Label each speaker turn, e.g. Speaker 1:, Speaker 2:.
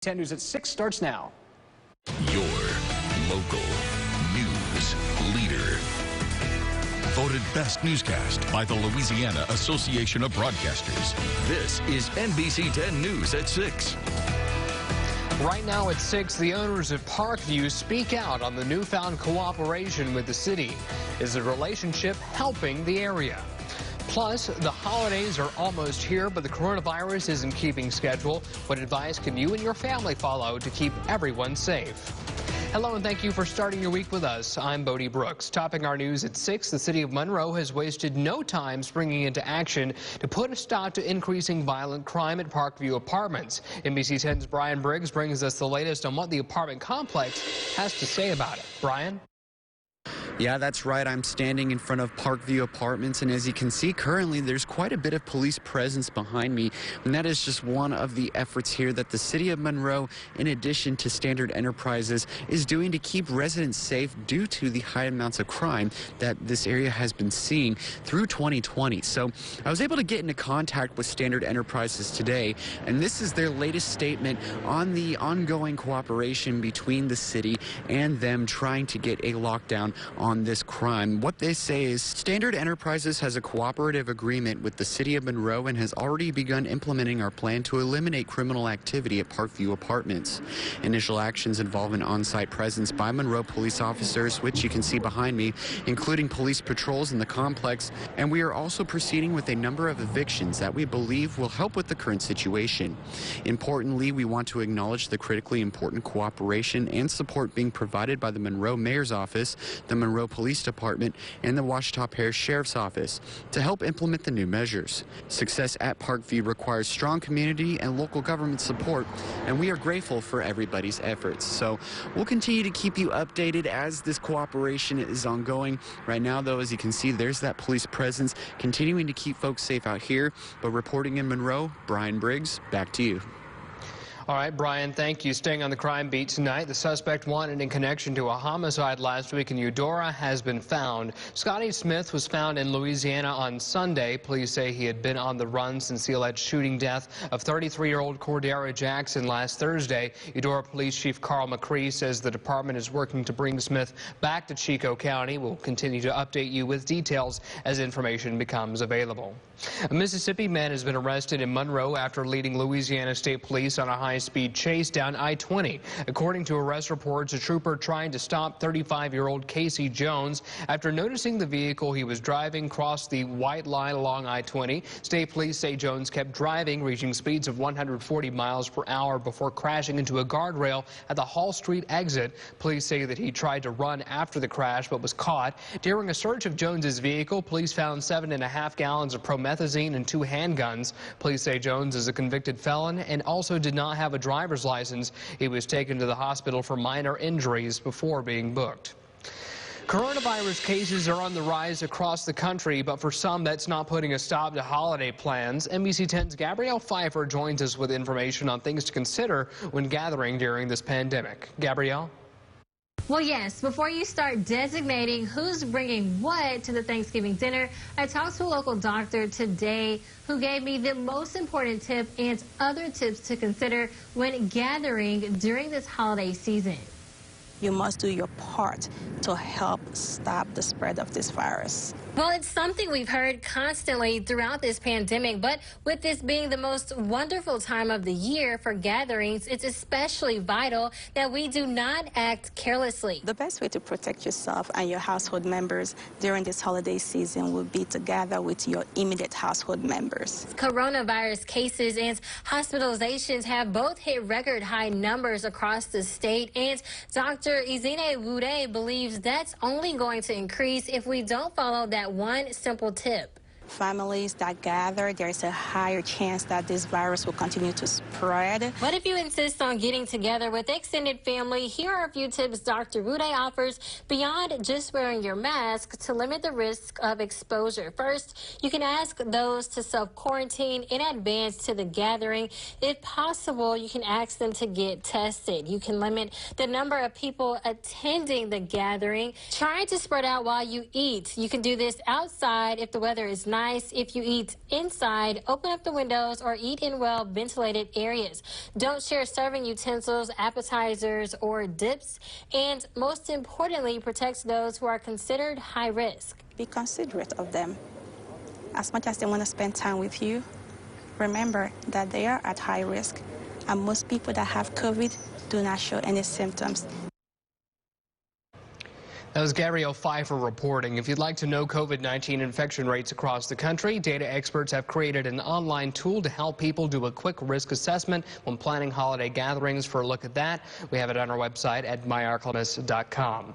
Speaker 1: 10 News at 6 starts now.
Speaker 2: Your local news leader. Voted best newscast by the Louisiana Association of Broadcasters. This is NBC 10 News at 6.
Speaker 3: Right now at 6, the owners at Parkview speak out on the newfound cooperation with the city. Is the relationship helping the area? Plus, the holidays are almost here, but the coronavirus isn't keeping schedule. What advice can you and your family follow to keep everyone safe? Hello and thank you for starting your week with us. I'm Bodie Brooks. Topping our news at 6, the city of Monroe has wasted no time springing into action to put a stop to increasing violent crime at Parkview Apartments. NBC 10's Brian Briggs brings us the latest on what the apartment complex has to say about it. Brian?
Speaker 4: Yeah, that's right. I'm standing in front of Parkview Apartments, and as you can see, currently there's quite a bit of police presence behind me, and that is just one of the efforts here that the city of Monroe, in addition to Standard Enterprises, is doing to keep residents safe due to the high amounts of crime that this area has been seeing through 2020. So I was able to get into contact with Standard Enterprises today, and this is their latest statement on the ongoing cooperation between the city and them trying to get a lockdown on this crime. What they say is Standard Enterprises has a cooperative agreement with the city of Monroe and has already begun implementing our plan to eliminate criminal activity at Parkview Apartments. Initial actions involve an on-site presence by Monroe police officers, which you can see behind me, including police patrols in the complex, and we are also proceeding with a number of evictions that we believe will help with the current situation. Importantly, we want to acknowledge the critically important cooperation and support being provided by the Monroe Mayor's Office, the Monroe Police Department, and the Ouachita Parish Sheriff's Office to help implement the new measures. Success at Parkview requires strong community and local government support, and we are grateful for everybody's efforts. So we'll continue to keep you updated as this cooperation is ongoing. Right now, though, as you can see, there's that police presence continuing to keep folks safe out here. But reporting in Monroe, Brian Briggs, back to you.
Speaker 3: All right, Brian, thank you. Staying on the crime beat tonight, the suspect wanted in connection to a homicide last week in Eudora has been found. Scotty Smith was found in Louisiana on Sunday. Police say he had been on the run since the alleged shooting death of 33-year-old Cordera Jackson last Thursday. Eudora Police Chief Carl McCree says the department is working to bring Smith back to Chico County. We'll continue to update you with details as information becomes available. A Mississippi man has been arrested in Monroe after leading Louisiana State Police on a high-speed chase down I-20. According to arrest reports, a trooper trying to stop 35-year-old Casey Jones after noticing the vehicle he was driving crossed the white line along I-20. State police say Jones kept driving, reaching speeds of 140 miles per hour before crashing into a guardrail at the Hall Street exit. Police say that he tried to run after the crash but was caught. During a search of Jones's vehicle, police found 7.5 gallons of promethazine and 2 handguns. Police say Jones is a convicted felon and also did not have a driver's license. He was taken to the hospital for minor injuries before being booked. Coronavirus cases are on the rise across the country, but for some, that's not putting a stop to holiday plans. NBC 10's Gabrielle Pfeiffer joins us with information on things to consider when gathering during this pandemic. Gabrielle?
Speaker 5: Well, yes, before you start designating who's bringing what to the Thanksgiving dinner, I talked to a local doctor today who gave me the most important tip and other tips to consider when gathering during this holiday season.
Speaker 6: You must do your part to help stop the spread of this virus.
Speaker 5: Well, it's something we've heard constantly throughout this pandemic, but with this being the most wonderful time of the year for gatherings, it's especially vital that we do not act carelessly.
Speaker 6: The best way to protect yourself and your household members during this holiday season would be to gather with your immediate household members.
Speaker 5: Coronavirus cases and hospitalizations have both hit record high numbers across the state, and Dr. Izine Wude believes that's only going to increase if we don't follow that one simple tip.
Speaker 6: Families that gather, there's a higher chance that this virus will continue to spread.
Speaker 5: But if you insist on getting together with extended family, here are a few tips Dr. Wude offers beyond just wearing your mask to limit the risk of exposure. First, you can ask those to self-quarantine in advance to the gathering. If possible, you can ask them to get tested. You can limit the number of people attending the gathering. Try to spread out while you eat. You can do this outside if the weather is nice. advice: if you eat inside, open up the windows or eat in well-ventilated areas. Don't share serving utensils, appetizers, or dips. And most importantly, protect those who are considered high risk.
Speaker 6: Be considerate of them. As much as they want to spend time with you, remember that they are at high risk. And most people that have COVID do not show any symptoms.
Speaker 3: That was Gabrielle Pfeiffer reporting. If you'd like to know COVID-19 infection rates across the country, data experts have created an online tool to help people do a quick risk assessment when planning holiday gatherings. For a look at that, we have it on our website at myarclemis.com.